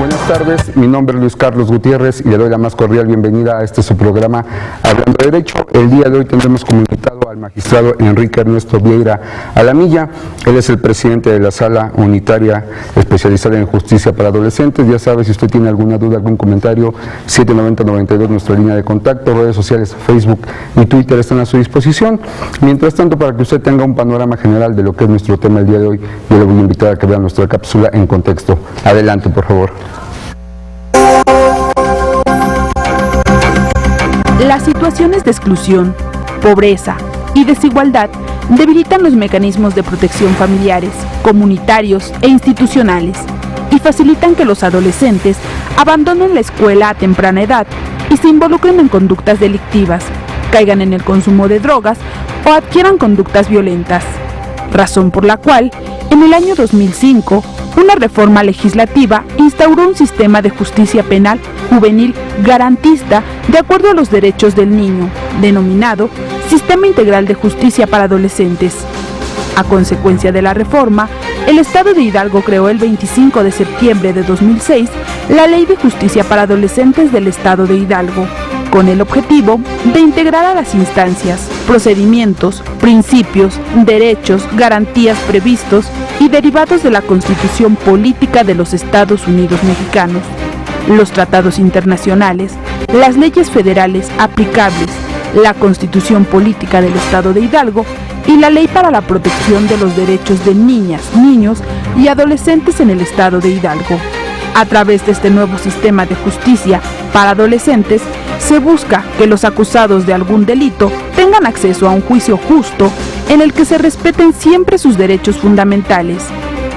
Buenas tardes, mi nombre es Luis Carlos Gutiérrez y le doy la más cordial bienvenida a su programa Hablando de Derecho. El día de hoy tendremos como invitado al magistrado Enrique Ernesto Vieira Alamilla. Él es el presidente de la Sala Unitaria especializada en justicia para adolescentes. Ya sabe, si usted tiene alguna duda, algún comentario, 790-92, nuestra línea de contacto, redes sociales, Facebook y Twitter están a su disposición. Mientras tanto, para que usted tenga un panorama general de lo que es nuestro tema el día de hoy, yo le voy a invitar a que vea nuestra cápsula en contexto. Adelante, por favor. Las situaciones de exclusión, pobreza y desigualdad debilitan los mecanismos de protección familiares, comunitarios e institucionales y facilitan que los adolescentes abandonen la escuela a temprana edad y se involucren en conductas delictivas, caigan en el consumo de drogas o adquieran conductas violentas. Razón por la cual, en el año 2005, una reforma legislativa instauró un sistema de justicia penal juvenil garantista de acuerdo a los derechos del niño, denominado Sistema Integral de Justicia para Adolescentes. A consecuencia de la reforma, el Estado de Hidalgo creó el 25 de septiembre de 2006 la Ley de Justicia para Adolescentes del Estado de Hidalgo, con el objetivo de integrar a las instancias, procedimientos, principios, derechos, garantías previstos y derivados de la Constitución Política de los Estados Unidos Mexicanos, los tratados internacionales, las leyes federales aplicables, la Constitución Política del Estado de Hidalgo y la Ley para la Protección de los Derechos de Niñas, Niños y Adolescentes en el Estado de Hidalgo. A través de este nuevo sistema de justicia para adolescentes, se busca que los acusados de algún delito tengan acceso a un juicio justo en el que se respeten siempre sus derechos fundamentales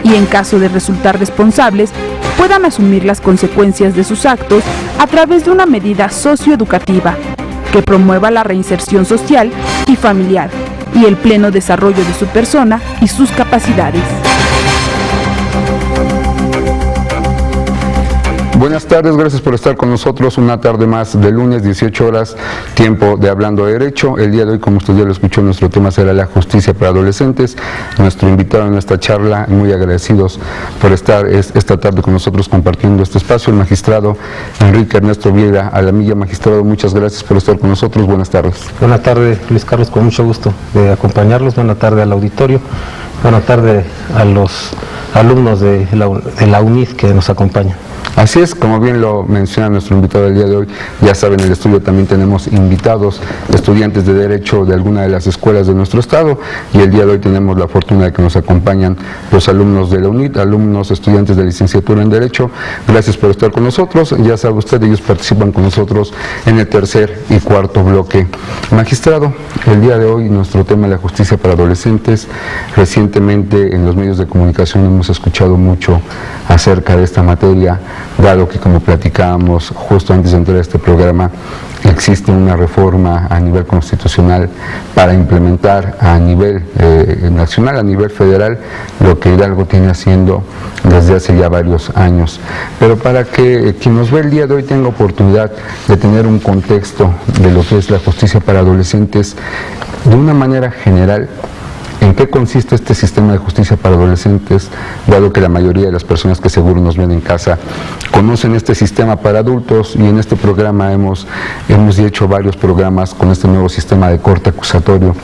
y, en caso de resultar responsables, puedan asumir las consecuencias de sus actos a través de una medida socioeducativa que promueva la reinserción social y familiar y el pleno desarrollo de su persona y sus capacidades. Buenas tardes, gracias por estar con nosotros una tarde más de lunes, 18 horas, tiempo de Hablando de Derecho. El día de hoy, como usted ya lo escuchó, nuestro tema será la justicia para adolescentes. Nuestro invitado en esta charla, muy agradecidos por estar esta tarde con nosotros compartiendo este espacio, el magistrado Enrique Ernesto Vieira Alamilla. Magistrado, muchas gracias por estar con nosotros, buenas tardes. Buenas tardes, Luis Carlos, con mucho gusto de acompañarlos. Buenas tardes al auditorio, buenas tardes a los alumnos de la UNID que nos acompañan. Así es, como bien lo menciona nuestro invitado del día de hoy, ya saben, en el estudio también tenemos invitados, estudiantes de Derecho de alguna de las escuelas de nuestro estado, y el día de hoy tenemos la fortuna de que nos acompañan los alumnos de la UNID, alumnos estudiantes de licenciatura en Derecho. Gracias por estar con nosotros. Ya sabe usted, ellos participan con nosotros en el tercer y cuarto bloque. Magistrado, el día de hoy nuestro tema es la justicia para adolescentes. Recientemente en los medios de comunicación hemos escuchado mucho acerca de esta materia, dado que, como platicábamos justo antes de entrar a este programa, existe una reforma a nivel constitucional para implementar a nivel nacional, a nivel federal, lo que Hidalgo tiene haciendo desde hace ya varios años. Pero para que quien nos ve el día de hoy tenga oportunidad de tener un contexto de lo que es la justicia para adolescentes, de una manera general, ¿en qué consiste este sistema de justicia para adolescentes? Dado que la mayoría de las personas que seguro nos ven en casa conocen este sistema para adultos, y en este programa hemos hecho varios programas con este nuevo sistema de corte acusatorio,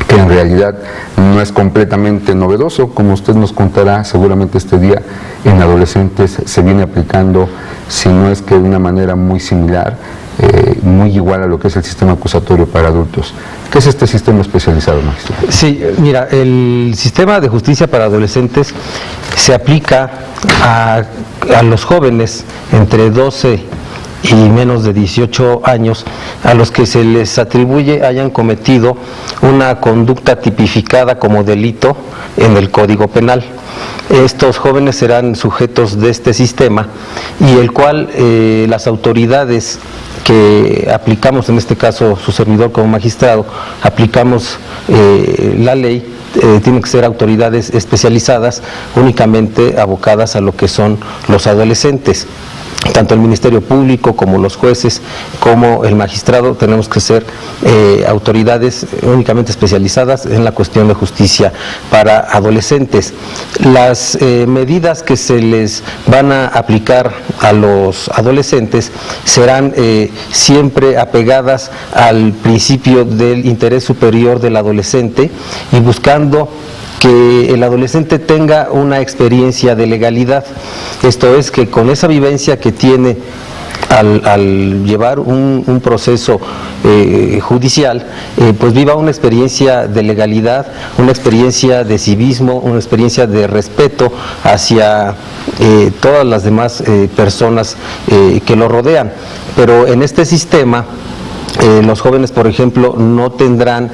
que en realidad no es completamente novedoso, como usted nos contará seguramente este día. En adolescentes se viene aplicando, si no es que de una manera muy similar, muy igual a lo que es el sistema acusatorio para adultos. ¿Qué es este sistema especializado, magistrado? Sí, mira, el sistema de justicia para adolescentes se aplica a los jóvenes entre 12 y menos de 18 años, a los que se les atribuye hayan cometido una conducta tipificada como delito en el Código Penal. Estos jóvenes serán sujetos de este sistema, y el cual las autoridades que aplicamos, en este caso su servidor como magistrado, aplicamos la ley, tienen que ser autoridades especializadas únicamente abocadas a lo que son los adolescentes. tanto el Ministerio Público como los jueces, como el magistrado, tenemos que ser autoridades únicamente especializadas en la cuestión de justicia para adolescentes. Las medidas que se les van a aplicar a los adolescentes serán siempre apegadas al principio del interés superior del adolescente y buscando que el adolescente tenga una experiencia de legalidad. Esto es, que con esa vivencia que tiene al llevar un proceso judicial, pues viva una experiencia de legalidad, una experiencia de civismo, una experiencia de respeto hacia todas las demás personas que lo rodean. Pero en este sistema, los jóvenes, por ejemplo, no tendrán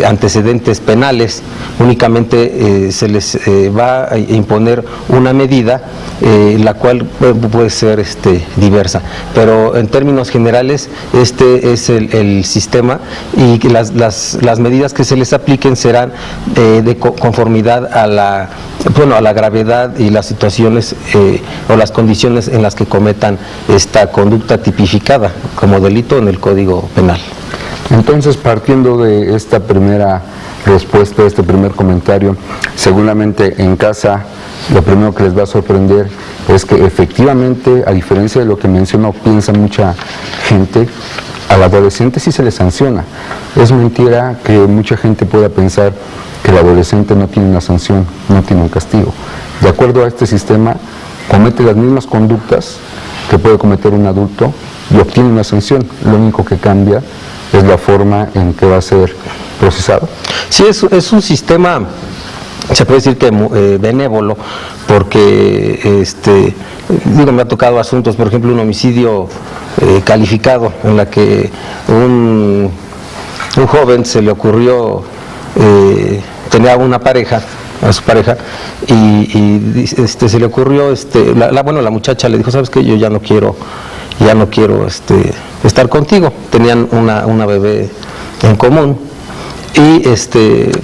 antecedentes penales, únicamente se les va a imponer una medida, la cual puede ser diversa. Pero en términos generales, este es el sistema, y que las medidas que se les apliquen serán de conformidad a la gravedad y las situaciones o las condiciones en las que cometan esta conducta tipificada como delito en el Código Penal. Entonces, partiendo de esta primera respuesta, este primer comentario, seguramente en casa lo primero que les va a sorprender es que efectivamente, a diferencia de lo que mencionó, piensa mucha gente, al adolescente sí se le sanciona. Es mentira que mucha gente pueda pensar que el adolescente no tiene una sanción, no tiene un castigo. De acuerdo a este sistema, comete las mismas conductas que puede cometer un adulto y obtiene una sanción. Lo único que cambia es la forma en que va a ser procesado. Sí, es un sistema, se puede decir que benévolo, porque me ha tocado asuntos, por ejemplo, un homicidio calificado, en la que un joven se le ocurrió, tenía una pareja, a su pareja, y se le ocurrió, la muchacha le dijo: ¿sabes qué? Yo ya no quiero estar contigo. Tenían una bebé en común, y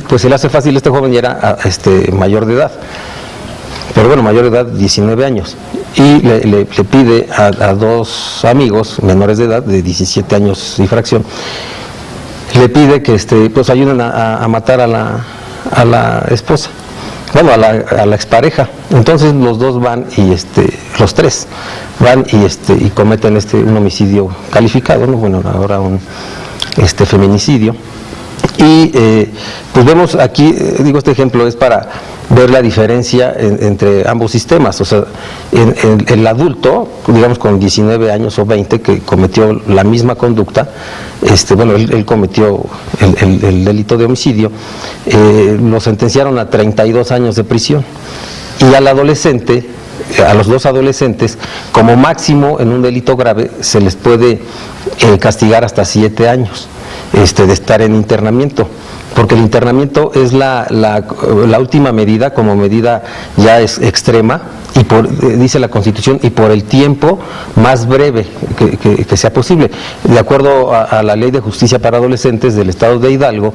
pues se le hace fácil. Este joven ya era mayor de edad, pero bueno, mayor de edad, 19 años, y le pide a dos amigos menores de edad, de 17 años y fracción, le pide que pues ayuden a matar a la esposa, bueno, a la expareja. Entonces los dos van y los tres van y cometen un homicidio calificado, ¿no? Bueno, ahora un feminicidio. Y pues vemos aquí, este ejemplo es para ver la diferencia entre ambos sistemas. O sea, el adulto, digamos con 19 años o 20, que cometió la misma conducta, él cometió el delito de homicidio, lo sentenciaron a 32 años de prisión. Y al adolescente, a los dos adolescentes, como máximo en un delito grave, se les puede castigar hasta 7 años de estar en internamiento, porque el internamiento es la última medida, como medida ya es extrema, y dice la Constitución, y por el tiempo más breve que sea posible. De acuerdo a la Ley de Justicia para Adolescentes del Estado de Hidalgo,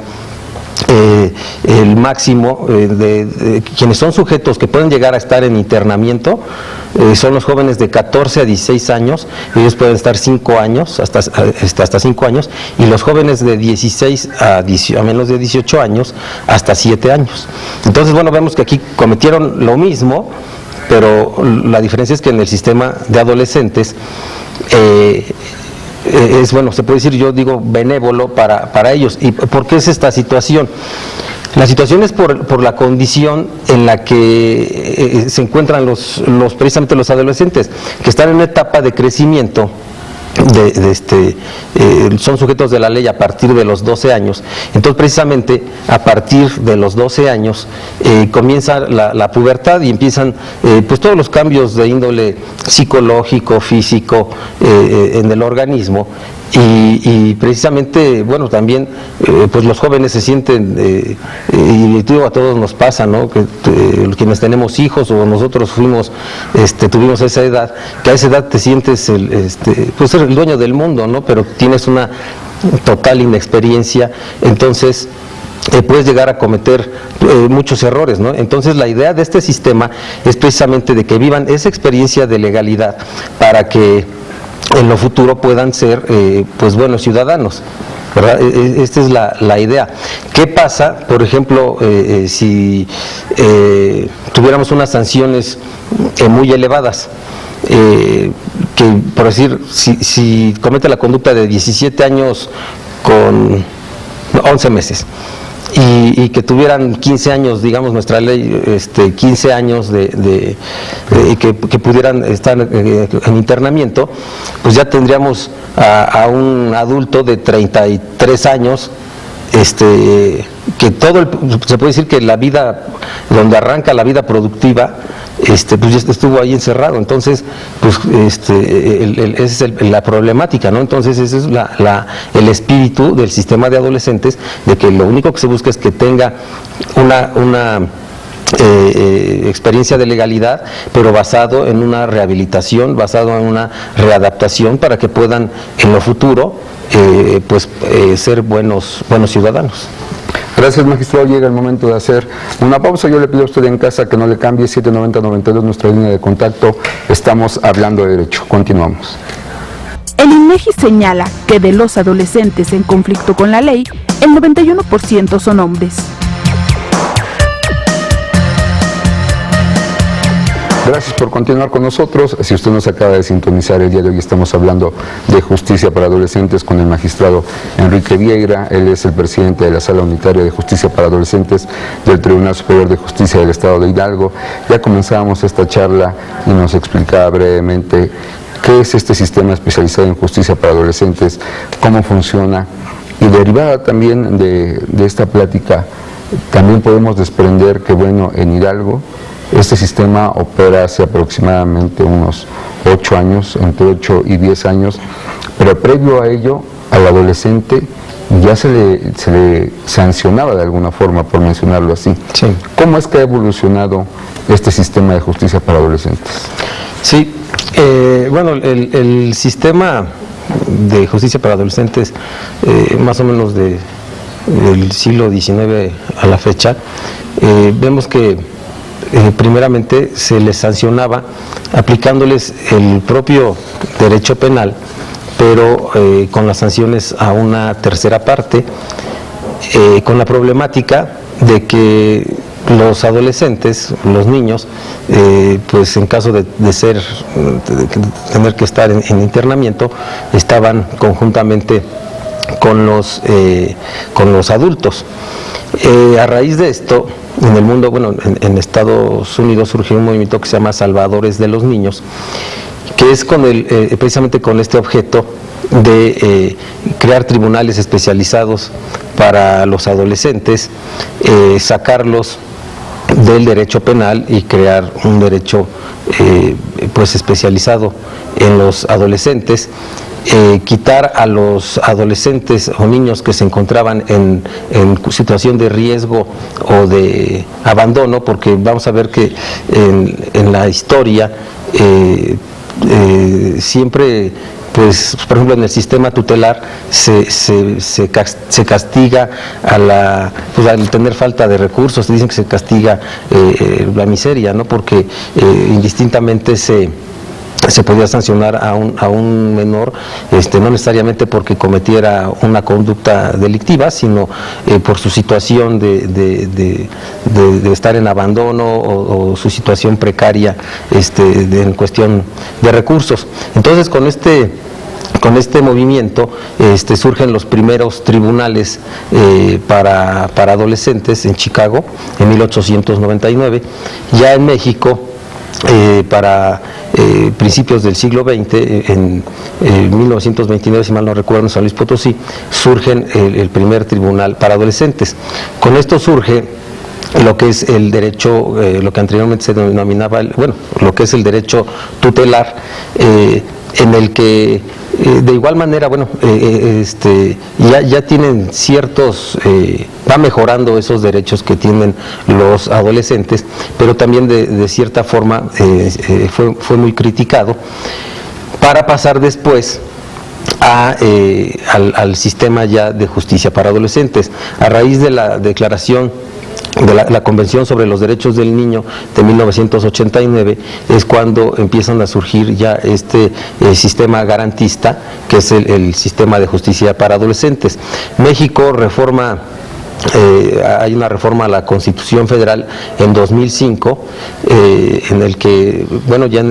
el máximo de quienes son sujetos que pueden llegar a estar en internamiento son los jóvenes de 14 a 16 años, ellos pueden estar 5 años, hasta 5 años, y los jóvenes de 16 a menos de 18 años, hasta 7 años. Entonces, bueno, vemos que aquí cometieron lo mismo, pero la diferencia es que en el sistema de adolescentes se puede decir, yo digo, benévolo para ellos. ¿Y por qué es esta situación? La situación es por la condición en la que se encuentran precisamente los adolescentes, que están en una etapa de crecimiento. Son sujetos de la ley a partir de los 12 años. Entonces, precisamente a partir de los 12 años comienza la pubertad, y empiezan pues todos los cambios de índole psicológico, físico en el organismo. Y precisamente, bueno, también pues los jóvenes se sienten, y digo, a todos nos pasa, ¿no? Que quienes tenemos hijos, o nosotros tuvimos esa edad, que a esa edad te sientes pues el dueño del mundo, ¿no? Pero tienes una total inexperiencia. Entonces puedes llegar a cometer muchos errores, ¿no? Entonces la idea de este sistema es precisamente de que vivan esa experiencia de legalidad para que en lo futuro puedan ser pues buenos ciudadanos, ¿verdad? Esta es la idea. ¿Qué pasa, por ejemplo, si tuviéramos unas sanciones muy elevadas? Que, por decir, si comete la conducta de 17 años con 11 meses y que tuvieran 15 años, digamos nuestra ley, 15 años que pudieran estar en internamiento, pues ya tendríamos a un adulto de 33 años, que se puede decir que la vida, donde arranca la vida productiva, pues ya estuvo ahí encerrado. Entonces, pues esa es la problemática, ¿no? Entonces ese es el espíritu del sistema de adolescentes, de que lo único que se busca es que tenga una experiencia de legalidad, pero basado en una rehabilitación, basado en una readaptación para que puedan en lo futuro ser buenos ciudadanos. Gracias, magistrado. Llega el momento de hacer una pausa. Yo le pido a usted en casa que no le cambie. 790-92, nuestra línea de contacto. Estamos hablando de derecho. Continuamos. El INEGI señala que de los adolescentes en conflicto con la ley, el 91% son hombres. Gracias por continuar con nosotros. Si usted nos acaba de sintonizar, el día de hoy estamos hablando de justicia para adolescentes con el magistrado Enrique Vieira. Él es el presidente de la Sala Unitaria de Justicia para Adolescentes del Tribunal Superior de Justicia del Estado de Hidalgo. Ya comenzábamos esta charla y nos explicaba brevemente qué es este sistema especializado en justicia para adolescentes, cómo funciona, y derivada también de esta plática, también podemos desprender que, bueno, en Hidalgo este sistema opera hace aproximadamente unos 8 años, entre 8 y 10 años, pero previo a ello, al adolescente ya se le sancionaba de alguna forma, por mencionarlo así. Sí. ¿Cómo es que ha evolucionado este sistema de justicia para adolescentes? Sí, bueno, el sistema de justicia para adolescentes, más o menos del siglo XIX a la fecha, vemos que primeramente se les sancionaba aplicándoles el propio derecho penal, pero con las sanciones a una tercera parte, con la problemática de que los adolescentes, los niños, pues en caso de tener que estar en internamiento, estaban conjuntamente con los adultos. A raíz de esto, en el mundo, bueno, en Estados Unidos surgió un movimiento que se llama Salvadores de los Niños, que es precisamente con este objeto de crear tribunales especializados para los adolescentes, sacarlos del derecho penal y crear un derecho pues especializado en los adolescentes. Quitar a los adolescentes o niños que se encontraban en situación de riesgo o de abandono, porque vamos a ver que en la historia siempre, pues, por ejemplo, en el sistema tutelar se castiga pues, al tener falta de recursos, se dicen que se castiga la miseria, ¿no? Porque indistintamente se podía sancionar a un menor, no necesariamente porque cometiera una conducta delictiva, sino por su situación de estar en abandono o su situación precaria en cuestión de recursos. Entonces, con este movimiento surgen los primeros tribunales para adolescentes en Chicago en 1899. Ya en México, para principios del siglo XX, en 1929, si mal no recuerdo, en San Luis Potosí, surgen el primer tribunal para adolescentes. Con esto surge lo que es el derecho, lo que anteriormente se denominaba, lo que es el derecho tutelar, en el que de igual manera, ya tienen ciertos, va mejorando esos derechos que tienen los adolescentes, pero también de cierta forma fue muy criticado, para pasar después al sistema ya de justicia para adolescentes. A raíz de la declaración de la Convención sobre los Derechos del Niño de 1989 es cuando empiezan a surgir ya este sistema garantista, que es el sistema de justicia para adolescentes. México reforma. Hay una reforma a la Constitución Federal en 2005 en el que, bueno, ya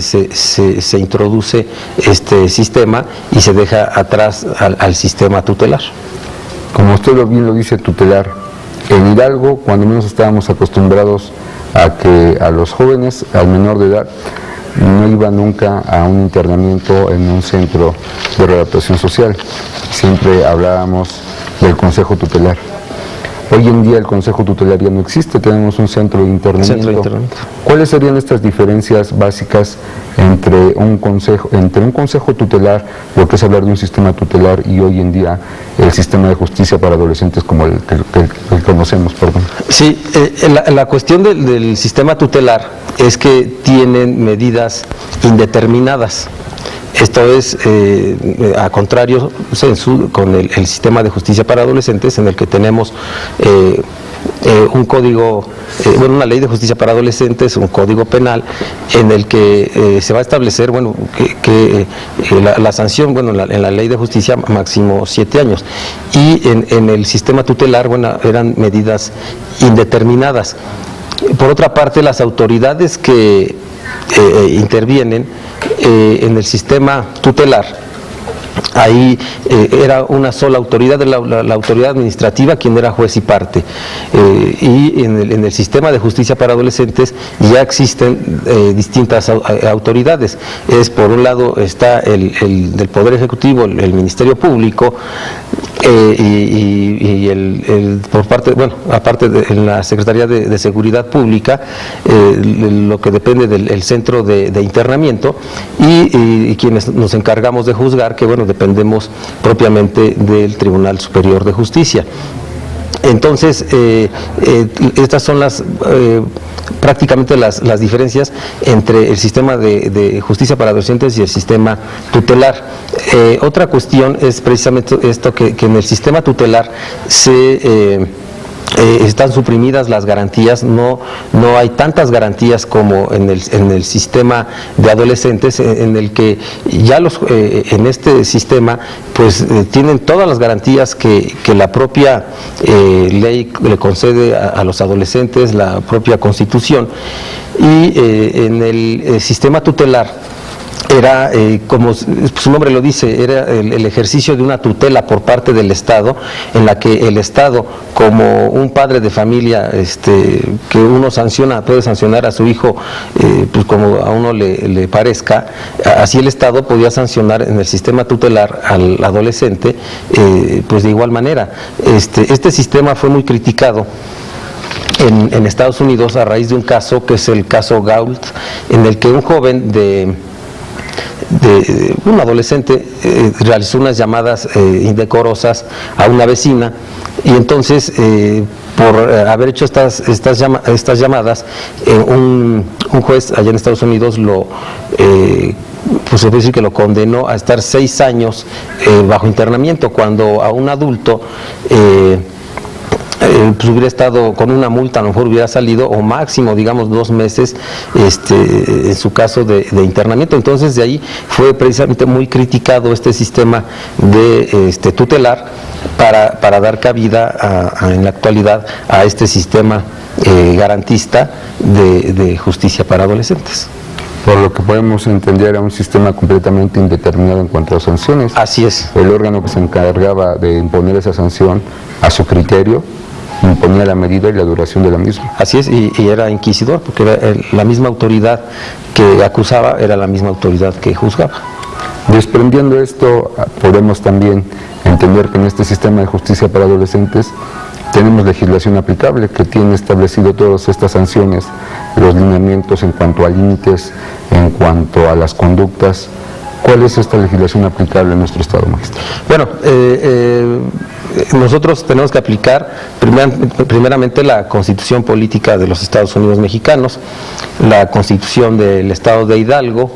se introduce este sistema y se deja atrás al sistema tutelar. Como usted bien lo dice, tutelar. En Hidalgo, cuando menos estábamos acostumbrados a que a los jóvenes, al menor de edad, no iba nunca a un internamiento en un centro de readaptación social. Siempre hablábamos del Consejo Tutelar. Hoy en día el Consejo Tutelar ya no existe, tenemos un centro de internamiento. ¿Cuáles serían estas diferencias básicas entre un consejo tutelar, lo que es hablar de un sistema tutelar, y hoy en día el sistema de justicia para adolescentes como el que conocemos? Perdón. Sí, la cuestión del sistema tutelar es que tienen medidas indeterminadas. Esto es a contrario con el sistema de justicia para adolescentes, en el que tenemos un código, una ley de justicia para adolescentes, un código penal, en el que se va a establecer, que la sanción, en la ley de justicia máximo 7 años, y en el sistema tutelar, eran medidas indeterminadas. Por otra parte, las autoridades que intervienen en el sistema tutelar, ahí era una sola autoridad, la autoridad administrativa, quien era juez y parte, y en el sistema de justicia para adolescentes ya existen distintas autoridades. Por un lado está el del Poder Ejecutivo, el Ministerio Público, y por parte, aparte en la Secretaría de Seguridad Pública, lo que depende del centro de internamiento, y quienes nos encargamos de juzgar, que dependemos propiamente del Tribunal Superior de Justicia. Entonces, estas son prácticamente las diferencias entre el sistema de justicia para adolescentes y el sistema tutelar. Otra cuestión es precisamente esto, que en el sistema tutelar están suprimidas las garantías, no hay tantas garantías como en el sistema de adolescentes, en el que ya en este sistema tienen todas las garantías que la propia ley le concede a los adolescentes, la propia Constitución, y en el sistema tutelar era, como su nombre lo dice, era el ejercicio de una tutela por parte del Estado, en la que el Estado, como un padre de familia, que uno puede sancionar a su hijo, como a uno le parezca, así el Estado podía sancionar en el sistema tutelar al adolescente, de igual manera. Este sistema fue muy criticado en Estados Unidos a raíz de un caso, que es el caso Gault, en el que un joven un adolescente realizó unas llamadas indecorosas a una vecina, y entonces por haber hecho estas llamadas, un juez allá en Estados Unidos se puede decir que lo condenó a estar 6 años bajo internamiento, cuando a un adulto hubiera estado con una multa, a lo mejor hubiera salido, o máximo, 2 meses, en su caso de internamiento. Entonces, de ahí fue precisamente muy criticado este sistema de tutelar para dar cabida en la actualidad a este sistema garantista de justicia para adolescentes. Por lo que podemos entender, era un sistema completamente indeterminado en cuanto a sanciones. Así es. El órgano que se encargaba de imponer esa sanción a su criterio imponía la medida y la duración de la misma. Así es, y era inquisidor, porque era la misma autoridad que acusaba, era la misma autoridad que juzgaba. Desprendiendo esto, podemos también entender que en este sistema de justicia para adolescentes tenemos legislación aplicable que tiene establecido todas estas sanciones, los lineamientos en cuanto a límites, en cuanto a las conductas. ¿Cuál es esta legislación aplicable en nuestro Estado, maestro? Nosotros tenemos que aplicar primeramente la Constitución Política de los Estados Unidos Mexicanos, la Constitución del Estado de Hidalgo,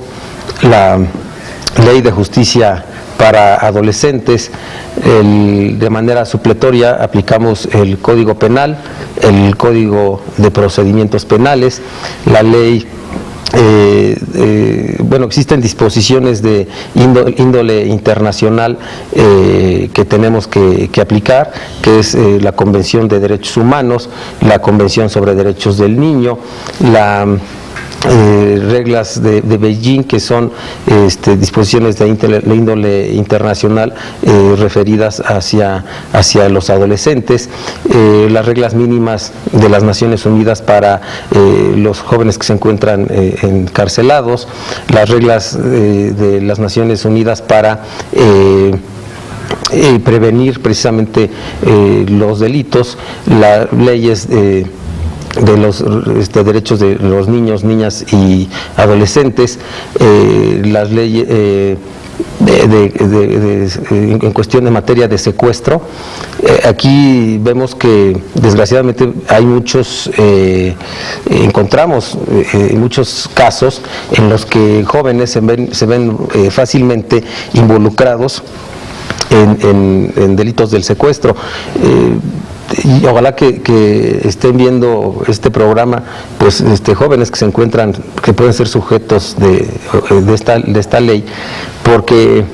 la Ley de Justicia para adolescentes, de manera supletoria aplicamos el Código Penal, el Código de Procedimientos Penales, la ley. Bueno, existen disposiciones de índole internacional que tenemos que aplicar, que es la Convención de Derechos Humanos, la Convención sobre Derechos del Niño, la reglas de Beijing, que son disposiciones de índole internacional referidas hacia los adolescentes, las reglas mínimas de las Naciones Unidas para los jóvenes que se encuentran encarcelados, las reglas de las Naciones Unidas para prevenir precisamente los delitos, las leyes de los derechos de los niños, niñas y adolescentes, las leyes en cuestión de materia de secuestro. Aquí vemos que desgraciadamente hay muchos, encontramos muchos casos en los que jóvenes se ven fácilmente involucrados en delitos del secuestro. Y ojalá que estén viendo este programa, pues jóvenes que se encuentran, que pueden ser sujetos de esta ley, porque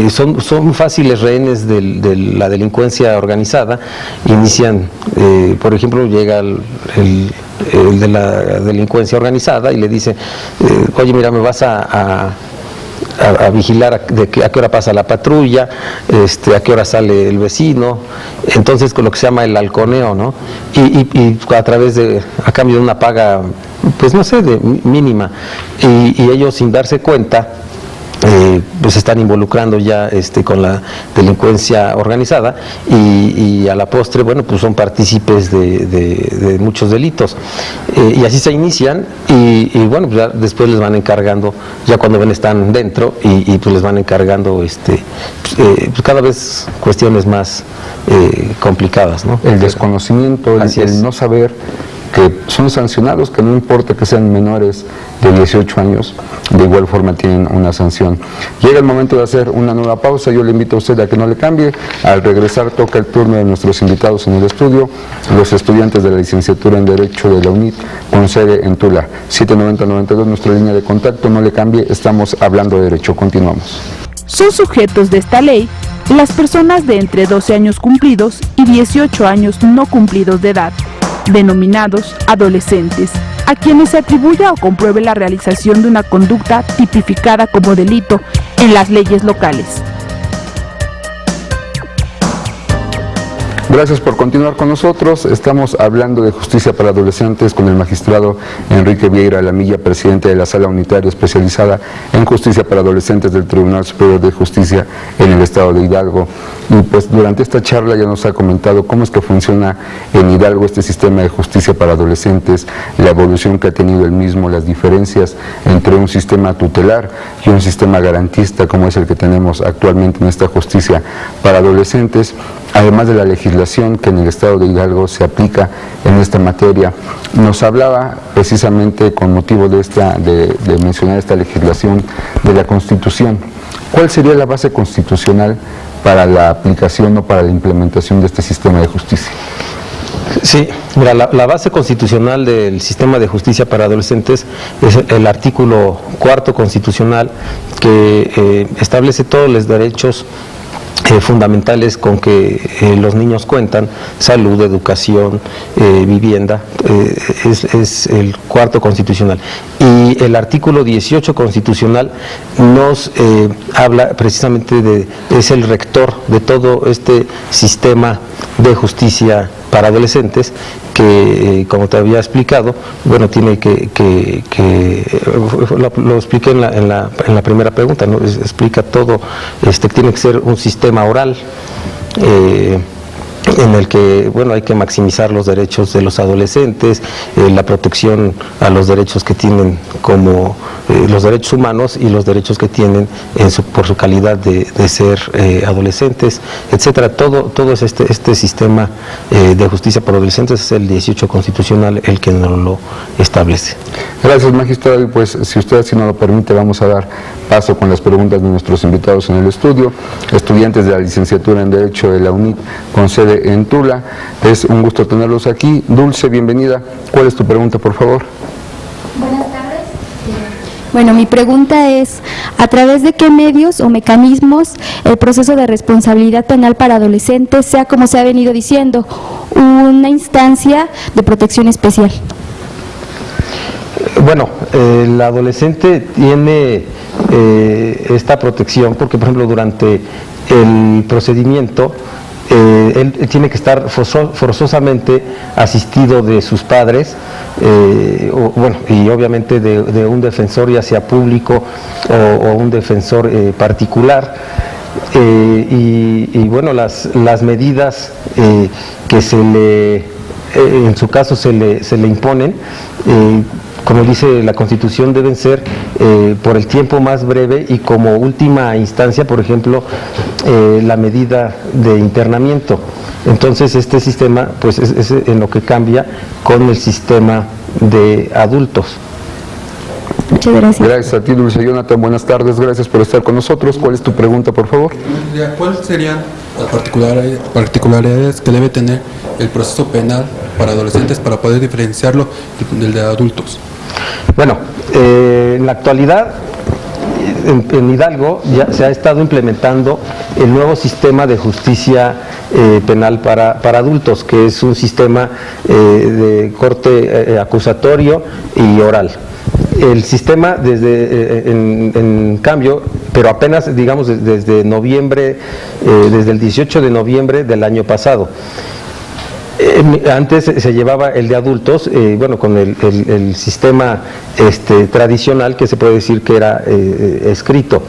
son fáciles rehenes de la delincuencia organizada. Inician, por ejemplo, llega el de la delincuencia organizada y le dice, oye, mira, me vas a vigilar a qué hora pasa la patrulla, a qué hora sale el vecino. Entonces, con lo que se llama el halconeo, ¿no? Y a cambio de una paga, pues no sé, mínima, y ellos, sin darse cuenta, pues se están involucrando ya con la delincuencia organizada, y a la postre, bueno, pues son partícipes de muchos delitos, y así se inician, y bueno, pues ya después les van encargando, ya cuando están dentro, y pues les van encargando pues cada vez cuestiones más complicadas, ¿no? El desconocimiento, el no saber que son sancionados, que no importa que sean menores de 18 años, de igual forma tienen una sanción. Llega el momento de hacer una nueva pausa. Yo le invito a usted a que no le cambie. Al regresar toca el turno de nuestros invitados en el estudio, los estudiantes de la licenciatura en Derecho de la UNIT, con sede en Tula. 790-92, nuestra línea de contacto. No le cambie, estamos hablando de derecho. Continuamos. Son sujetos de esta ley las personas de entre 12 años cumplidos y 18 años no cumplidos de edad, denominados adolescentes, a quienes se atribuya o compruebe la realización de una conducta tipificada como delito en las leyes locales. Gracias por continuar con nosotros. Estamos hablando de justicia para adolescentes con el magistrado Enrique Vieira Lamilla, presidente de la Sala Unitaria Especializada en Justicia para Adolescentes del Tribunal Superior de Justicia en el Estado de Hidalgo. Y pues durante esta charla ya nos ha comentado cómo es que funciona en Hidalgo este sistema de justicia para adolescentes, la evolución que ha tenido el mismo, las diferencias entre un sistema tutelar y un sistema garantista como es el que tenemos actualmente en esta justicia para adolescentes, además de la legislación que en el Estado de Hidalgo se aplica en esta materia. Nos hablaba precisamente con motivo de mencionar esta legislación de la Constitución. ¿Cuál sería la base constitucional para la aplicación o para la implementación de este sistema de justicia? Sí, mira, la base constitucional del sistema de justicia para adolescentes es el artículo 4 constitucional, que establece todos los derechos fundamentales con que los niños cuentan: salud, educación, vivienda. Es el 4 constitucional. Y el artículo 18 constitucional nos habla precisamente es el rector de todo este sistema de justicia para adolescentes, que como te había explicado, bueno, tiene lo expliqué en la primera pregunta, ¿no? Explica todo, tiene que ser un sistema oral, en el que, bueno, hay que maximizar los derechos de los adolescentes, la protección a los derechos que tienen como los derechos humanos y los derechos que tienen por su calidad de ser adolescentes, etcétera. Todo es este sistema de justicia para adolescentes, es el 18 constitucional el que nos lo establece. Gracias, magistrado. Y pues, si usted así nos lo permite, vamos a dar paso con las preguntas de nuestros invitados en el estudio, estudiantes de la licenciatura en Derecho de la UNIT con sede en Tula. Es un gusto tenerlos aquí. Dulce, bienvenida. ¿Cuál es tu pregunta, por favor? Buenas tardes. Bueno, mi pregunta es, ¿a través de qué medios o mecanismos el proceso de responsabilidad penal para adolescentes sea, como se ha venido diciendo, una instancia de protección especial? Bueno, el adolescente tiene esta protección porque, por ejemplo, durante el procedimiento él tiene que estar forzosamente asistido de sus padres, y obviamente de un defensor, ya sea público o un defensor particular. Bueno, las medidas que en su caso se le imponen, como dice la Constitución, deben ser por el tiempo más breve y como última instancia, por ejemplo, la medida de internamiento. Entonces este sistema pues es en lo que cambia con el sistema de adultos. Muchas gracias. Gracias a ti, Dulce. Jonathan, buenas tardes, gracias por estar con nosotros. ¿Cuál es tu pregunta, por favor? ¿Cuáles serían las particularidades que debe tener el proceso penal para adolescentes para poder diferenciarlo del de adultos? Bueno, en la actualidad en Hidalgo ya se ha estado implementando el nuevo sistema de justicia penal para adultos, que es un sistema de corte acusatorio y oral. El sistema en cambio, pero apenas digamos desde noviembre, desde el 18 de noviembre del año pasado. Antes se llevaba el de adultos, con el sistema tradicional, que se puede decir que era escrito,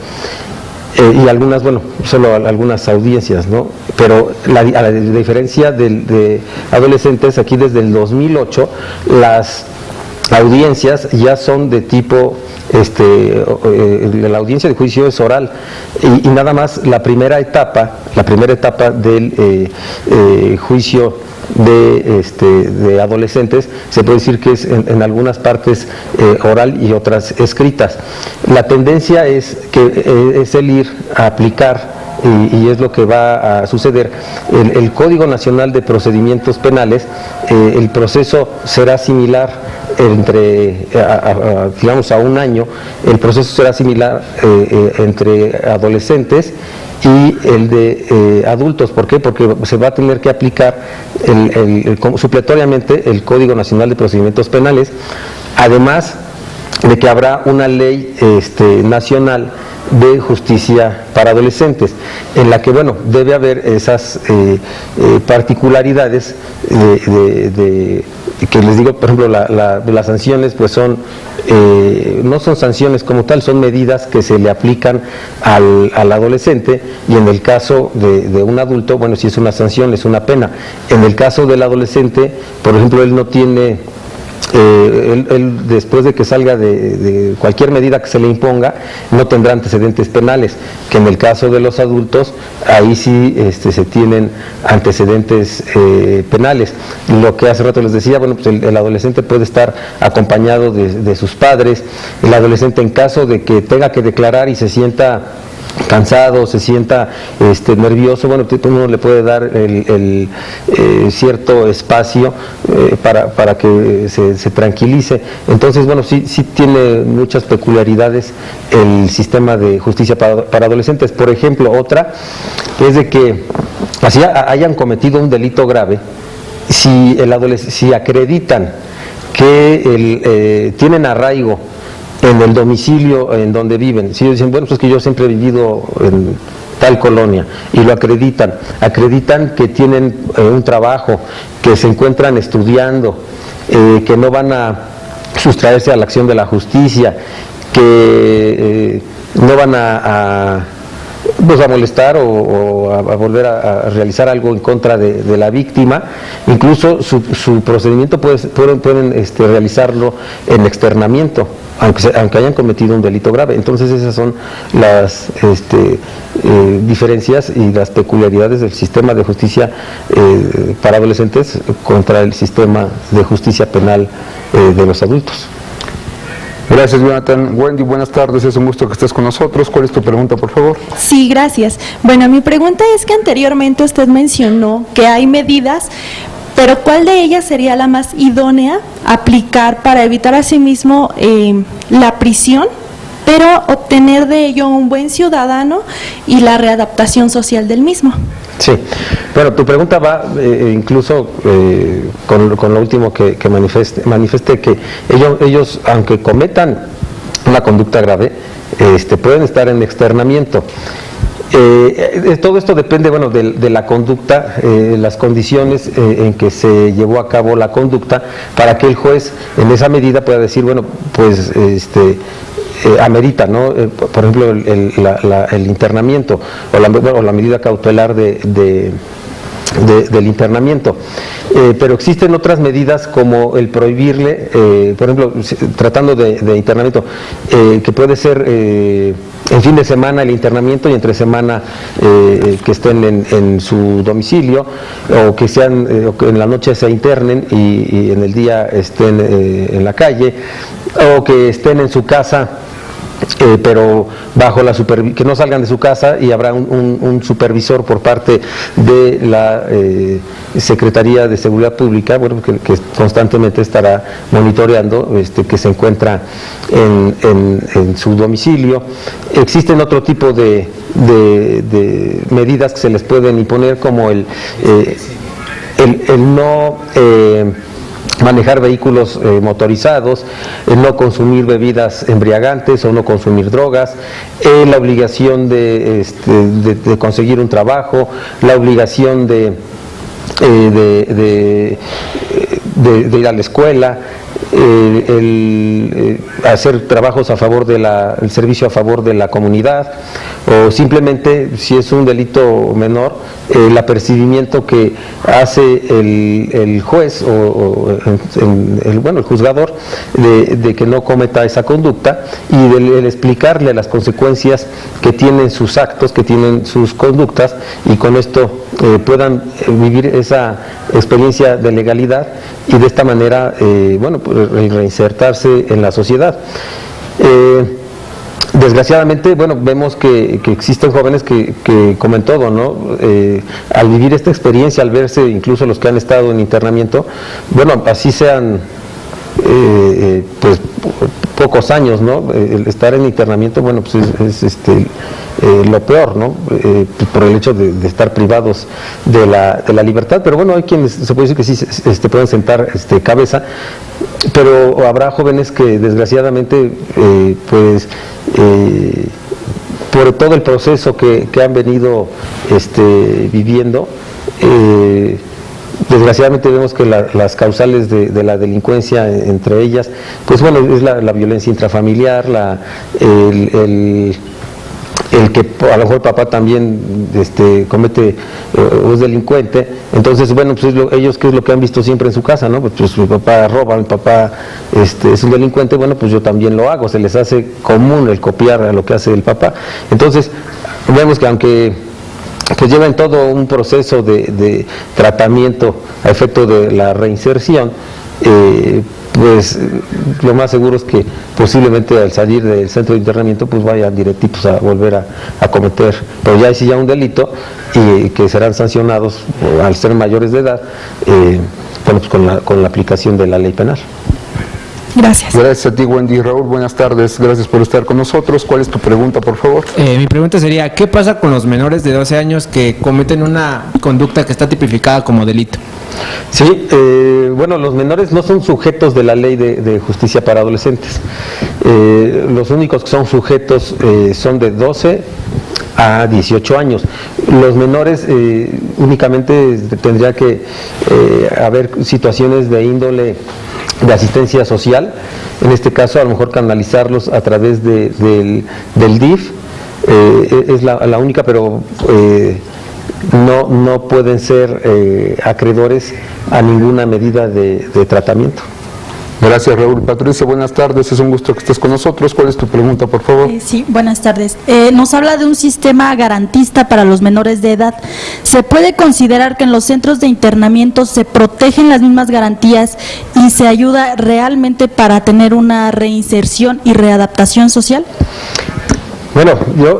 y algunas, solo algunas audiencias, ¿no? Pero a la diferencia de adolescentes, aquí desde el 2008, las audiencias ya son de tipo, la audiencia de juicio es oral, y nada más la primera etapa del juicio de adolescentes se puede decir que es en algunas partes oral y otras escritas. La tendencia es el ir a aplicar, y es lo que va a suceder, el Código Nacional de Procedimientos Penales. El proceso será similar digamos a un año. El proceso será similar entre adolescentes y el de adultos. ¿Por qué? Porque se va a tener que aplicar supletoriamente el Código Nacional de Procedimientos Penales, además de que habrá una ley nacional de justicia para adolescentes, en la que debe haber esas particularidades que les digo. Por ejemplo, las sanciones pues no son sanciones como tal, son medidas que se le aplican al adolescente, y en el caso de un adulto, si es una sanción, es una pena. En el caso del adolescente, por ejemplo, él no tiene, él después de que salga de cualquier medida que se le imponga, no tendrá antecedentes penales, que en el caso de los adultos, ahí sí se tienen antecedentes penales. Lo que hace rato les decía, pues el adolescente puede estar acompañado de sus padres. El adolescente, en caso de que tenga que declarar y se sienta cansado, se sienta nervioso, uno le puede dar el cierto espacio para que se tranquilice. Entonces, sí tiene muchas peculiaridades el sistema de justicia para adolescentes. Por ejemplo, otra es de que así hayan cometido un delito grave, si acreditan que tienen arraigo en el domicilio en donde viven. Si dicen, pues que yo siempre he vivido en tal colonia, y lo acreditan que tienen un trabajo, que se encuentran estudiando, que no van a sustraerse a la acción de la justicia, que no van a molestar o a volver a realizar algo en contra de la víctima. Incluso su procedimiento pueden realizarlo en externamiento, aunque hayan cometido un delito grave. Entonces esas son las diferencias y las peculiaridades del sistema de justicia para adolescentes contra el sistema de justicia penal de los adultos. Gracias, Jonathan. Wendy, buenas tardes, es un gusto que estés con nosotros. ¿Cuál es tu pregunta, por favor? Sí, gracias. Bueno, mi pregunta es que anteriormente usted mencionó que hay medidas, pero ¿cuál de ellas sería la más idónea aplicar para evitar asimismo la prisión, pero obtener de ello un buen ciudadano y la readaptación social del mismo? Sí, bueno, tu pregunta va incluso con lo último que manifesté que ellos, aunque cometan una conducta grave, pueden estar en externamiento. Todo esto depende, bueno, de la conducta, las condiciones en que se llevó a cabo la conducta, para que el juez en esa medida pueda decir, bueno, pues amerita, ¿no? Por ejemplo, el internamiento o la medida cautelar del internamiento. Pero existen otras medidas como el prohibirle, por ejemplo, tratando de internamiento, que puede ser en fin de semana el internamiento y entre semana que estén en su domicilio, o que o que en la noche se internen y en el día estén en la calle, o que estén en su casa, pero bajo la supervisión, que no salgan de su casa, y habrá un supervisor por parte de la Secretaría de Seguridad Pública, bueno, que constantemente estará monitoreando que se encuentra en su domicilio. Existen otro tipo de medidas que se les pueden imponer, como el no manejar vehículos motorizados, no consumir bebidas embriagantes o no consumir drogas, la obligación de conseguir un trabajo, la obligación de ir a la escuela, hacer trabajos a favor el servicio a favor de la comunidad, o simplemente, si es un delito menor, el apercibimiento que hace el juez o el juzgador de que no cometa esa conducta, y el explicarle las consecuencias que tienen sus actos, que tienen sus conductas, y con esto puedan vivir esa experiencia de legalidad y de esta manera reinsertarse en la sociedad. Desgraciadamente, bueno, vemos que existen jóvenes que comen todo, ¿no? Al vivir esta experiencia, al verse incluso los que han estado en internamiento, bueno, así sean pues pocos años, ¿no? El estar en internamiento, bueno, pues es lo peor, ¿no? Por el hecho de estar privados de la libertad. Pero bueno, hay quienes se puede decir que sí pueden sentar cabeza, pero habrá jóvenes que desgraciadamente por todo el proceso que han venido viviendo, desgraciadamente vemos que las causales de la delincuencia, entre ellas, pues bueno, es la violencia intrafamiliar, el que a lo mejor el papá también comete o es delincuente. Entonces, bueno, pues ellos, ¿qué es lo que han visto siempre en su casa, no? Pues mi papá roba, mi papá es un delincuente, bueno, pues yo también lo hago. Se les hace común el copiar a lo que hace el papá. Entonces, vemos que aunque pues llevan todo un proceso de tratamiento a efecto de la reinserción, pues lo más seguro es que posiblemente al salir del centro de internamiento pues vayan directitos a volver a cometer, pero ya es un delito, y que serán sancionados al ser mayores de edad, bueno, pues con la aplicación de la ley penal. Gracias. Gracias a ti, Wendy. Raúl, buenas tardes, gracias por estar con nosotros. ¿Cuál es tu pregunta, por favor? Mi pregunta sería, ¿qué pasa con los menores de 12 años que cometen una conducta que está tipificada como delito? Sí, bueno, los menores no son sujetos de la ley de justicia para adolescentes. Los únicos que son sujetos son de 12 a 18 años. Los menores únicamente tendría que haber situaciones de índole de asistencia social, en este caso a lo mejor canalizarlos a través del DIF, es la única, pero no pueden ser acreedores a ninguna medida de tratamiento. Gracias, Raúl. Patricia, buenas tardes, es un gusto que estés con nosotros. ¿Cuál es tu pregunta, por favor? Sí, buenas tardes. Nos habla de un sistema garantista para los menores de edad. ¿Se puede considerar que en los centros de internamiento se protegen las mismas garantías y se ayuda realmente para tener una reinserción y readaptación social? Bueno,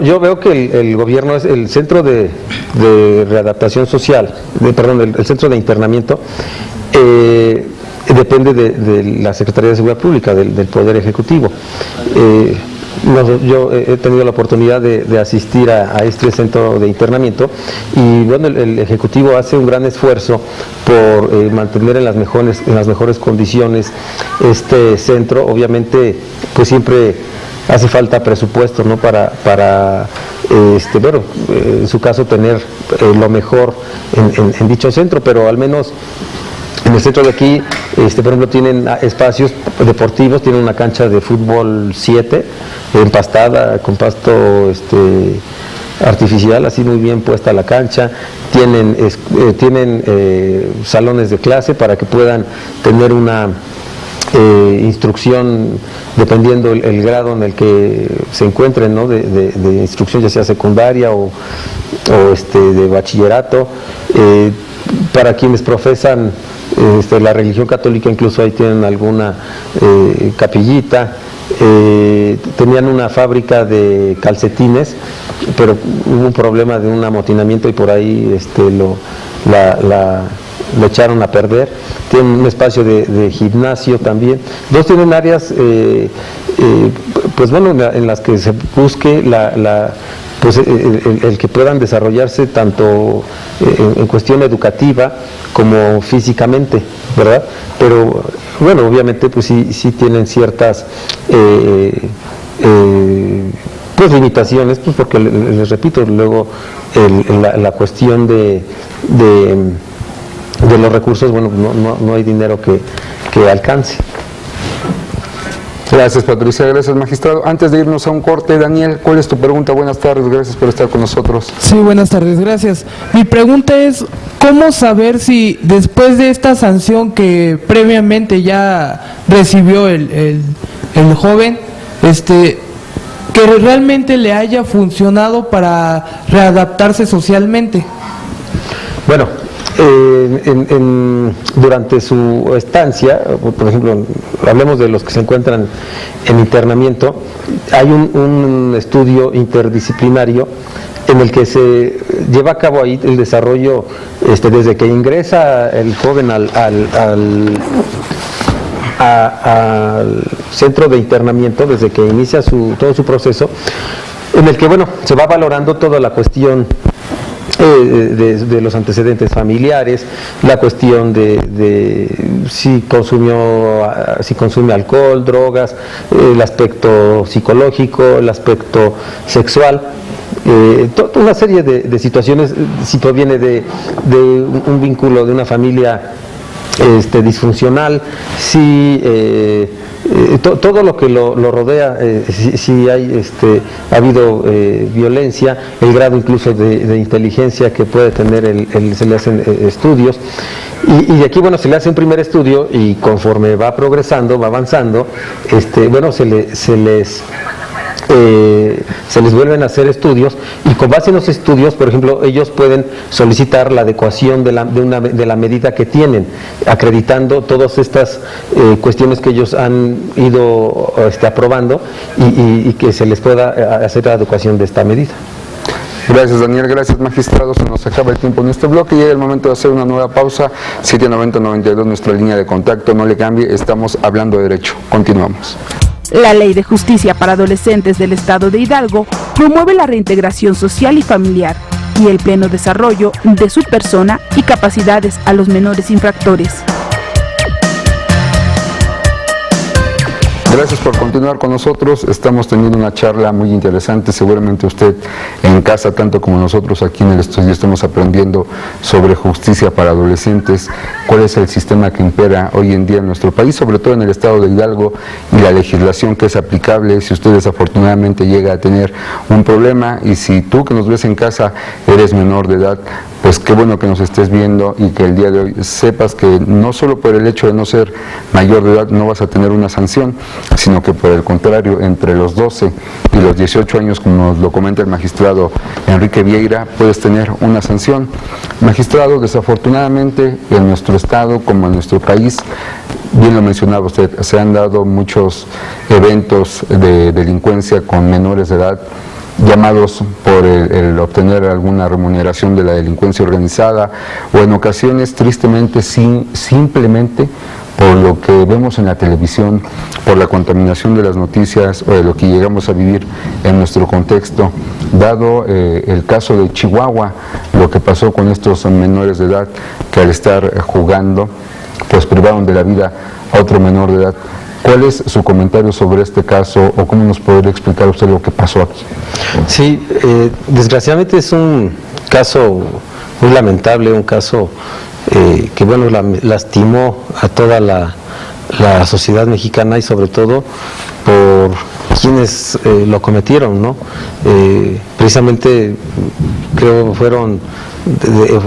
yo veo que el gobierno es el centro de readaptación social, el centro de internamiento, depende de la Secretaría de Seguridad Pública, del Poder Ejecutivo. Yo he tenido la oportunidad de asistir a este centro de internamiento y bueno, el Ejecutivo hace un gran esfuerzo por mantener en las mejores condiciones este centro. Obviamente, pues siempre hace falta presupuesto, ¿no? Para en su caso tener lo mejor en dicho centro, pero al menos en el centro de aquí, por ejemplo, tienen espacios deportivos, tienen una cancha de fútbol 7, empastada con pasto artificial, así muy bien puesta la cancha, tienen salones de clase para que puedan tener una instrucción dependiendo el grado en el que se encuentren, ¿no? de instrucción, ya sea secundaria o de bachillerato. Para quienes profesan la religión católica, incluso ahí tienen alguna capillita. Tenían una fábrica de calcetines, pero hubo un problema de un amotinamiento y por ahí lo echaron a perder. Tienen un espacio de gimnasio también. Dos tienen áreas, pues bueno, en las que se busque el que puedan desarrollarse tanto en cuestión educativa como físicamente, ¿verdad? Pero bueno, obviamente pues sí tienen ciertas pues limitaciones, pues porque les repito, luego la cuestión de los recursos, bueno, no hay dinero que alcance. Gracias, Patricia. Gracias, magistrado. Antes de irnos a un corte, Daniel, ¿cuál es tu pregunta? Buenas tardes, gracias por estar con nosotros. Sí, buenas tardes, gracias. Mi pregunta es, ¿cómo saber si después de esta sanción que previamente ya recibió el joven, que realmente le haya funcionado para readaptarse socialmente? Bueno, durante su estancia, por ejemplo, hablemos de los que se encuentran en internamiento, hay un estudio interdisciplinario en el que se lleva a cabo ahí el desarrollo desde que ingresa el joven al centro de internamiento, desde que inicia todo su proceso, en el que bueno, se va valorando toda la cuestión de los antecedentes familiares, la cuestión de si consume alcohol, drogas, el aspecto psicológico, el aspecto sexual, toda una serie de situaciones, si proviene de un vínculo de una familia disfuncional, si todo lo que lo rodea, si hay ha habido violencia, el grado incluso de inteligencia que puede tener se le hacen estudios, y aquí bueno, se le hace un primer estudio y conforme va progresando, va avanzando, bueno, se les vuelven a hacer estudios, y con base en los estudios, por ejemplo, ellos pueden solicitar la adecuación de la medida que tienen, acreditando todas estas cuestiones que ellos han ido aprobando y que se les pueda hacer la adecuación de esta medida. Gracias, Daniel. Gracias, magistrado. Se nos acaba el tiempo en este bloque y llega el momento de hacer una nueva pausa. 790-92, nuestra línea de contacto. No le cambie, estamos hablando de derecho. Continuamos. La Ley de Justicia para Adolescentes del Estado de Hidalgo promueve la reintegración social y familiar y el pleno desarrollo de su persona y capacidades a los menores infractores. Gracias por continuar con nosotros. Estamos teniendo una charla muy interesante. Seguramente usted en casa, tanto como nosotros aquí en el estudio, estamos aprendiendo sobre justicia para adolescentes, cuál es el sistema que impera hoy en día en nuestro país, sobre todo en el estado de Hidalgo, y la legislación que es aplicable si usted desafortunadamente llega a tener un problema, y si tú que nos ves en casa eres menor de edad, pues qué bueno que nos estés viendo y que el día de hoy sepas que no solo por el hecho de no ser mayor de edad no vas a tener una sanción, sino que por el contrario, entre los 12 y los 18 años, como nos lo comenta el magistrado Enrique Vieira, puedes tener una sanción. Magistrado, desafortunadamente en nuestro estado como en nuestro país, bien lo mencionaba usted, se han dado muchos eventos de delincuencia con menores de edad, llamados por el obtener alguna remuneración de la delincuencia organizada, o en ocasiones tristemente simplemente por lo que vemos en la televisión, por la contaminación de las noticias o de lo que llegamos a vivir en nuestro contexto. Dado el caso de Chihuahua, lo que pasó con estos menores de edad que al estar jugando pues privaron de la vida a otro menor de edad. ¿Cuál es su comentario sobre este caso o cómo nos podría explicar usted lo que pasó aquí? Sí, desgraciadamente es un caso muy lamentable, un caso que bueno, lastimó a toda la sociedad mexicana y sobre todo por quienes lo cometieron, ¿no? Precisamente creo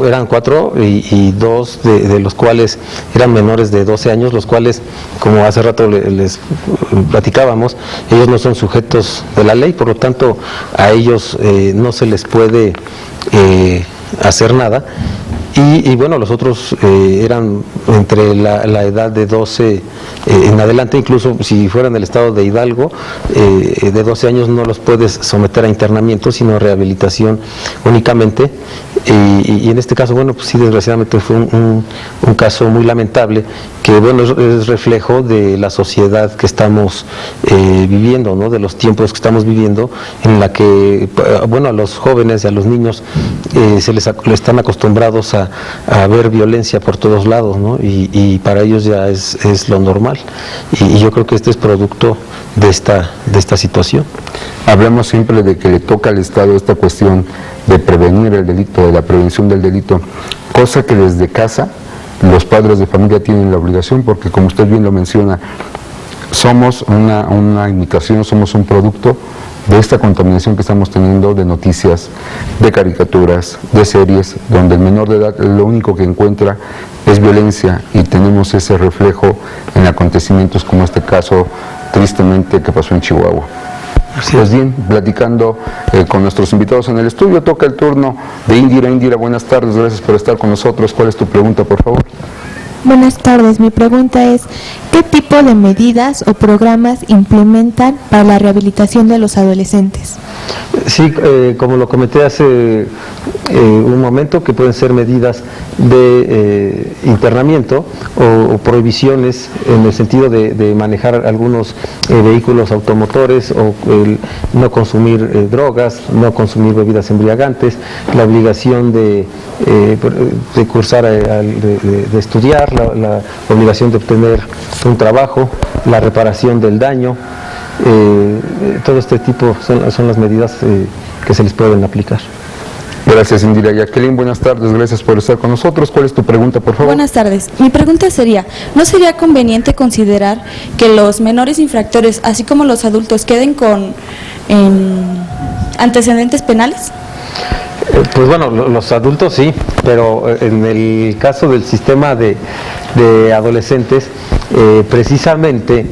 eran 4 y 2 de los cuales eran menores de 12 años, los cuales, como hace rato les platicábamos, ellos no son sujetos de la ley, por lo tanto a ellos no se les puede hacer nada. Y bueno, los otros eran entre la edad de 12 en adelante, incluso si fueran del estado de Hidalgo, de 12 años no los puedes someter a internamiento, sino a rehabilitación únicamente. Y en este caso, bueno, pues sí, desgraciadamente fue un caso muy lamentable, que bueno, es reflejo de la sociedad que estamos viviendo, ¿no? De los tiempos que estamos viviendo, en la que, bueno, a los jóvenes y a los niños les están acostumbrados a ver violencia por todos lados, ¿no? Y para ellos ya es lo normal. Y yo creo que este es producto de esta situación. Hablamos siempre de que le toca al Estado esta cuestión de prevenir el delito, de la prevención del delito, cosa que desde casa los padres de familia tienen la obligación, porque como usted bien lo menciona, somos una imitación, somos un producto de esta contaminación que estamos teniendo de noticias, de caricaturas, de series, donde el menor de edad lo único que encuentra es violencia, y tenemos ese reflejo en acontecimientos como este caso tristemente que pasó en Chihuahua. Pues bien, platicando con nuestros invitados en el estudio, toca el turno de Indira. Indira, buenas tardes, gracias por estar con nosotros. ¿Cuál es tu pregunta, por favor? Buenas tardes, mi pregunta es, ¿qué tipo de medidas o programas implementan para la rehabilitación de los adolescentes? Sí, como lo comenté hace un momento, que pueden ser medidas de internamiento o prohibiciones en el sentido de manejar algunos vehículos automotores, o no consumir drogas, no consumir bebidas embriagantes, la obligación de cursar, de estudiar, la obligación de obtener un trabajo, la reparación del daño. Todo este tipo son las medidas que se les pueden aplicar. Gracias, Indira. Jacqueline, buenas tardes, gracias por estar con nosotros. ¿Cuál es tu pregunta, por favor? Buenas tardes. Mi pregunta sería, ¿no sería conveniente considerar que los menores infractores, así como los adultos, queden con antecedentes penales? Pues bueno, los adultos sí, pero en el caso del sistema de adolescentes, precisamente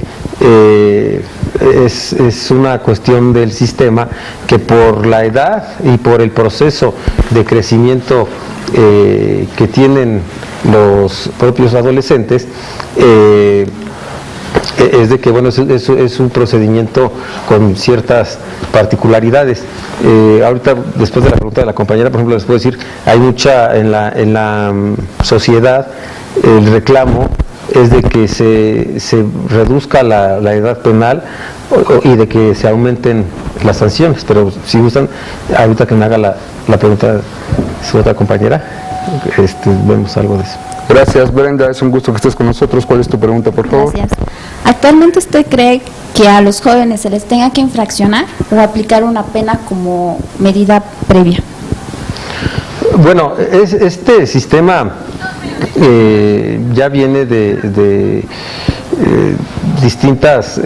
es una cuestión del sistema que por la edad y por el proceso de crecimiento que tienen los propios adolescentes, es de que bueno, es un procedimiento con ciertas particularidades. Ahorita, después de la pregunta de la compañera, por ejemplo, les puedo decir, hay mucha en la sociedad, el reclamo es de que se reduzca la edad penal y de que se aumenten las sanciones, pero si gustan, ahorita que me haga la pregunta su otra compañera, vemos algo de eso. Gracias, Brenda, es un gusto que estés con nosotros. ¿Cuál es tu pregunta, por favor? Gracias. ¿Actualmente usted cree que a los jóvenes se les tenga que infraccionar o aplicar una pena como medida previa? Bueno, este sistema ya viene de distintas,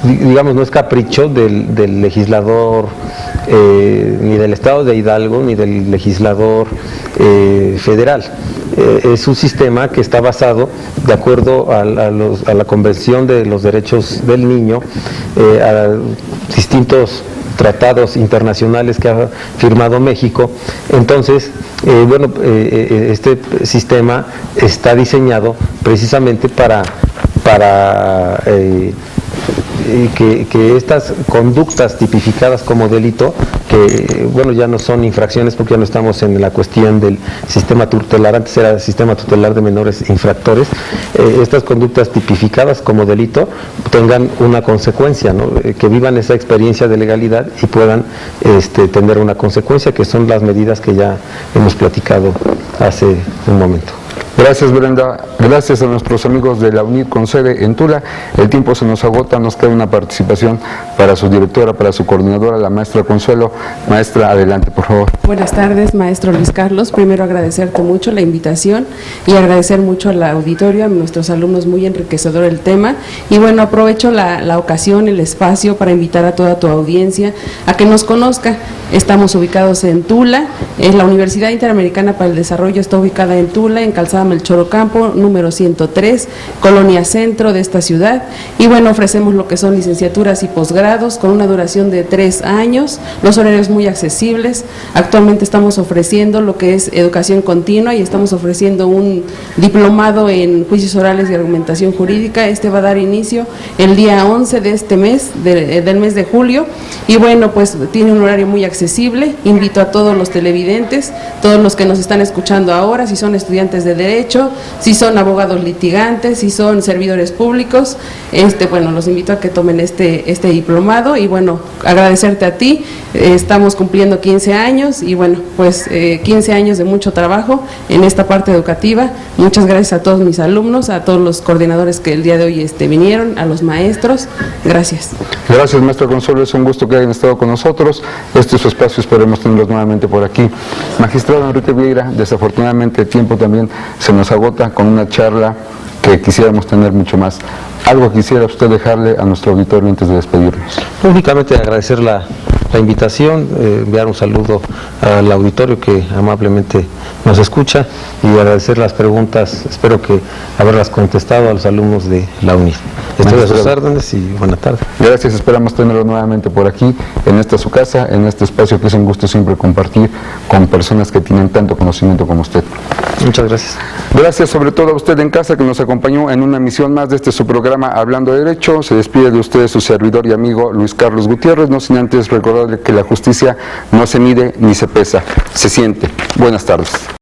digamos, no es capricho del legislador ni del Estado de Hidalgo ni del legislador federal. Es un sistema que está basado de acuerdo a la Convención de los Derechos del Niño, a distintos tratados internacionales que ha firmado México. Entonces, este sistema está diseñado precisamente para que estas conductas tipificadas como delito, que ya no son infracciones porque ya no estamos en la cuestión del sistema tutelar, antes era el sistema tutelar de menores infractores, estas conductas tipificadas como delito tengan una consecuencia, ¿no? Que vivan esa experiencia de legalidad y puedan tener una consecuencia, que son las medidas que ya hemos platicado hace un momento. Gracias, Brenda. Gracias a nuestros amigos de la UNID con sede en Tula. El tiempo se nos agota, nos queda una participación para su directora, para su coordinadora, la maestra Consuelo. Maestra, adelante, por favor. Buenas tardes, maestro Luis Carlos. Primero agradecerte mucho la invitación y agradecer mucho al auditorio, a nuestros alumnos, muy enriquecedor el tema. Y bueno, aprovecho la ocasión, el espacio para invitar a toda tu audiencia a que nos conozca. Estamos ubicados en Tula, la Universidad Interamericana para el Desarrollo está ubicada en Tula, en Calzada Melchor Ocampo, número 103, Colonia Centro de esta ciudad. Y bueno, ofrecemos lo que son licenciaturas y posgrados con una duración de 3 años, los horarios muy accesibles. Actualmente estamos ofreciendo lo que es educación continua y estamos ofreciendo un diplomado en juicios orales y argumentación jurídica. Este va a dar inicio el día 11 de este mes, del mes de julio. Y bueno, pues tiene un horario muy accesible. Invito a todos los televidentes, todos los que nos están escuchando ahora, si son estudiantes de Derecho, si son abogados litigantes, si son servidores públicos, los invito a que tomen este diplomado. Y bueno, agradecerte a ti, estamos cumpliendo 15 años y bueno, pues 15 años de mucho trabajo en esta parte educativa. Muchas gracias a todos mis alumnos, a todos los coordinadores que el día de hoy vinieron, a los maestros. Gracias. Gracias, maestra Consuelo, es un gusto que hayan estado con nosotros. Este es su espacio, esperemos tenerlos nuevamente por aquí. Magistrado Enrique Vieira, desafortunadamente el tiempo también se nos agota con una charla que quisiéramos tener mucho más. ¿Algo quisiera usted dejarle a nuestro auditorio antes de despedirnos? Únicamente agradecer la invitación, enviar un saludo al auditorio que amablemente nos escucha y agradecer las preguntas, espero que haberlas contestado a los alumnos de la UNID. Estoy a sus órdenes y buena tarde. Gracias, esperamos tenerlo nuevamente por aquí, en esta su casa, en este espacio que es un gusto siempre compartir con personas que tienen tanto conocimiento como usted. Muchas gracias. Gracias sobre todo a usted en casa que nos acompañó en una emisión más de su programa Hablando de Derecho. Se despide de ustedes su servidor y amigo Luis Carlos Gutiérrez, no sin antes recordarle que la justicia no se mide ni se pesa, se siente. Buenas tardes.